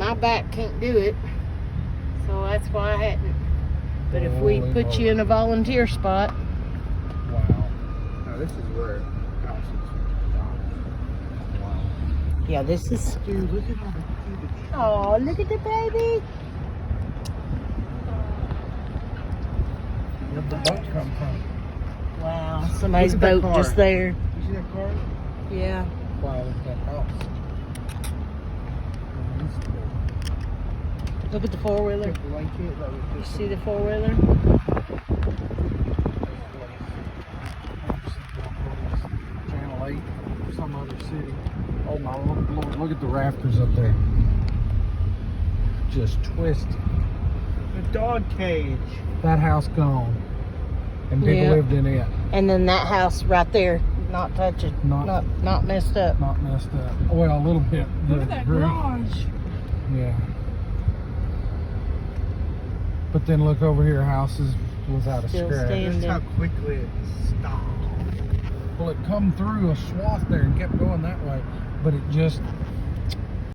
my back can't do it. So that's why I hadn't. But if we put you in a volunteer spot. Wow. Now this is where houses. Wow. Yeah, this is. Dude, look at all the cute. Oh, look at the baby. Where'd the boat come from? Wow, somebody's Look at that boat car. just there. You see that car? Yeah. Wow, look at that house. Look at the four-wheeler. You see the four-wheeler? Channel 8, some other city. Oh my Lord, look at the rafters up there. Just twisted. The dog cage. That house gone. And people Yeah. lived in it. And then that house right there, not touching, Not- not messed up. Not messed up. Well, a little bit. Look at that garage. Yeah. But then look over here, houses without a Still scratch. standing. That's how quickly it stopped. Well, it come through a swath there and kept going that way, but it just